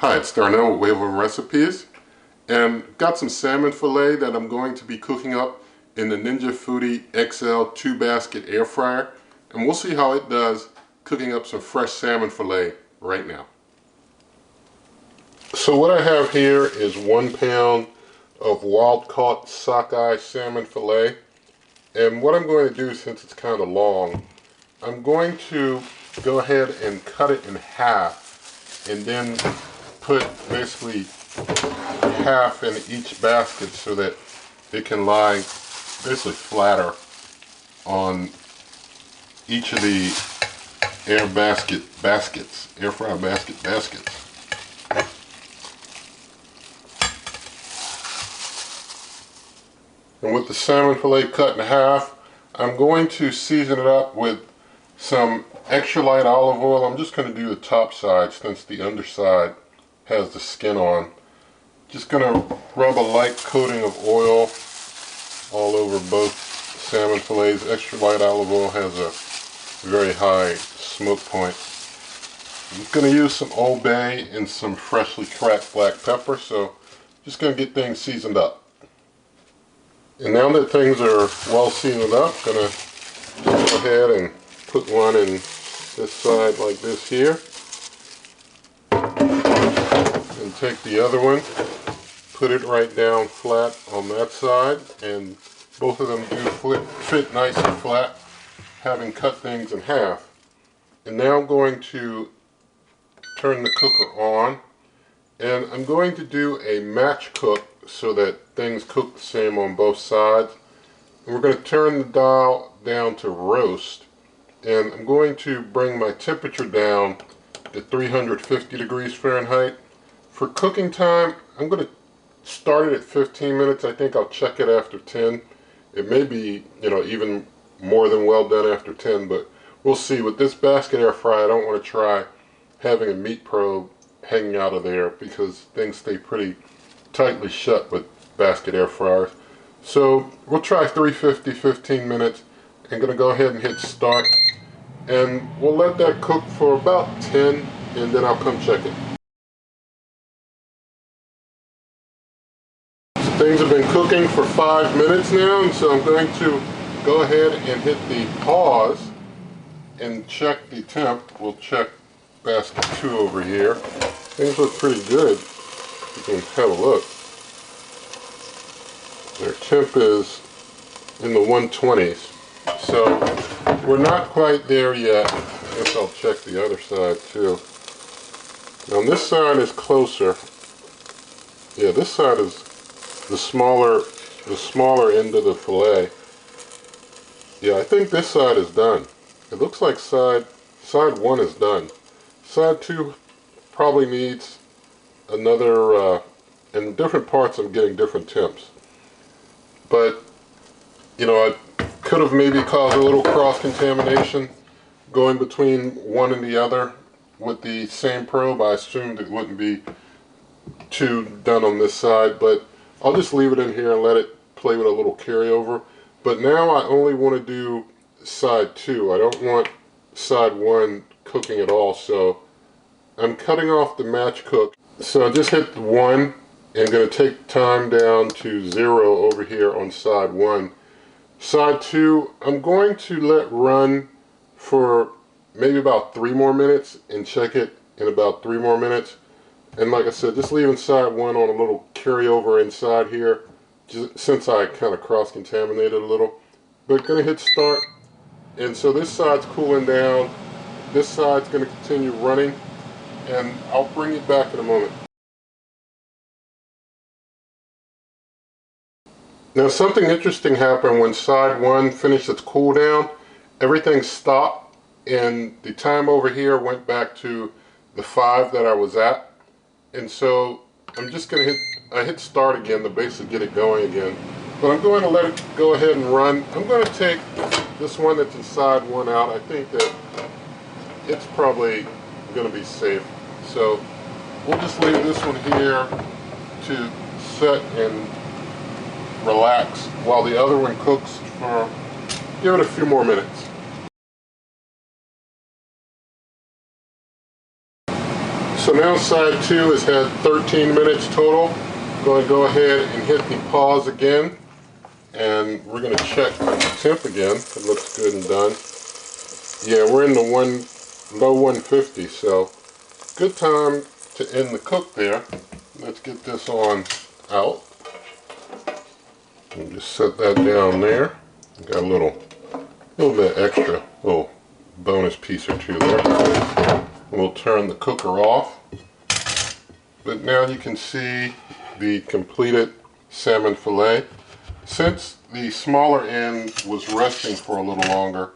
Hi, it's Darnell with Wave Over Recipes, and got some salmon fillet that I'm going to be cooking up in the Ninja Foodi XL 2-basket air fryer, and we'll see how it does cooking up some fresh salmon fillet right now. So what I have here is 1 pound of wild-caught sockeye salmon fillet, and what I'm going to do, since it's kind of long, I'm going to go ahead and cut it in half and then put basically half in each basket so that it can lie basically flatter on each of the air fryer baskets. And with the salmon fillet cut in half, I'm going to season it up with some extra light olive oil. I'm just going to do the top side since the underside has the skin on. Just going to rub a light coating of oil all over both salmon fillets. Extra light olive oil has a very high smoke point. I'm going to use some Old Bay and some freshly cracked black pepper, so just going to get things seasoned up. And now that things are well seasoned up, I'm going to go ahead and put one in this side like this here. And take the other one, put it right down flat on that side, and both of them do fit nice and flat, having cut things in half. And now I'm going to turn the cooker on, and I'm going to do a match cook so that things cook the same on both sides. And we're going to turn the dial down to roast, and I'm going to bring my temperature down to 350 degrees Fahrenheit. For cooking time, I'm going to start it at 15 minutes. I think I'll check it after 10. It may be, even more than well done after 10, but we'll see. With this basket air fryer, I don't want to try having a meat probe hanging out of there because things stay pretty tightly shut with basket air fryers. So we'll try 350, 15 minutes. I'm going to go ahead and hit start, and we'll let that cook for about 10, and then I'll come check it. Things have been cooking for 5 minutes now, and so I'm going to go ahead and hit the pause and check the temp. We'll check basket 2 over here. Things look pretty good. You can have a look. Their temp is in the 120s. So we're not quite there yet. I guess I'll check the other side too. Now this side is closer. Yeah, this side is the smaller end of the fillet. Yeah, I think this side is done. It looks like side 1 is done. Side 2 probably needs another, in different parts I'm getting different temps. But, I could have maybe caused a little cross-contamination going between one and the other with the same probe. I assumed it wouldn't be too done on this side, but I'll just leave it in here and let it play with a little carryover. But now I only want to do side 2. I don't want side 1 cooking at all, so I'm cutting off the match cook. So I just hit 1 and going to take time down to 0 over here on side 1. Side 2, I'm going to let run for maybe about 3 more minutes and check it in about 3 more minutes. And like I said, just leaving side 1 on a little carryover inside here, just since I kind of cross-contaminated a little. But going to hit start, and so this side's cooling down. This side's going to continue running, and I'll bring it back in a moment. Now something interesting happened when side 1 finished its cool down. Everything stopped, and the time over here went back to the 5 that I was at. And so I'm just going to hit start again to basically get it going again. But I'm going to let it go ahead and run. I'm going to take this one that's in side 1 out. I think that it's probably going to be safe. So we'll just leave this one here to set and relax while the other one cooks for, give it a few more minutes. So now side 2 has had 13 minutes total. I'm going to go ahead and hit the pause again, and we're going to check the temp again. It looks good and done. Yeah, we're in the low 150, so good time to end the cook there. Let's get this on out. And just set that down there. Got a little bit extra, little bonus piece or two there. We'll turn the cooker off. But now you can see the completed salmon fillet. Since the smaller end was resting for a little longer,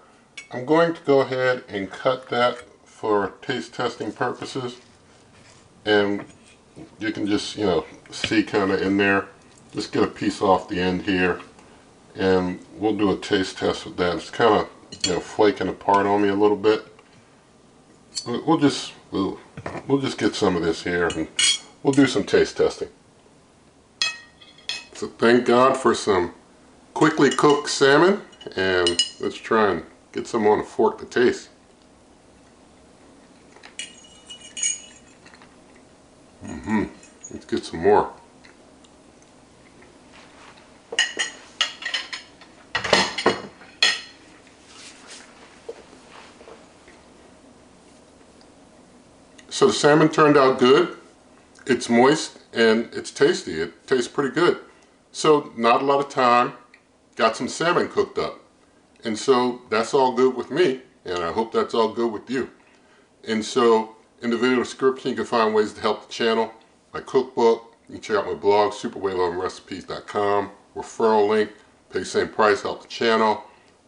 I'm going to go ahead and cut that for taste testing purposes. And you can just, see kind of in there. Just get a piece off the end here, and we'll do a taste test with that. It's kind of, flaking apart on me a little bit. We'll just get some of this here, and we'll do some taste testing. So thank God for some quickly cooked salmon, and let's try and get some on a fork to taste. Let's get some more. So the salmon turned out good. It's moist and it's tasty. It tastes pretty good. So not a lot of time. Got some salmon cooked up. And so that's all good with me, and I hope that's all good with you. And so in the video description you can find ways to help the channel. My cookbook, you can check out my blog, superweightovenrecipes.com. Referral link, pay the same price, help the channel.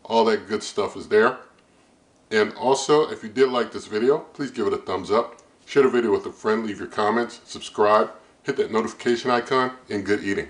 All that good stuff is there. And also, if you did like this video, please give it a thumbs up. Share the video with a friend, leave your comments, subscribe, hit that notification icon, and good eating.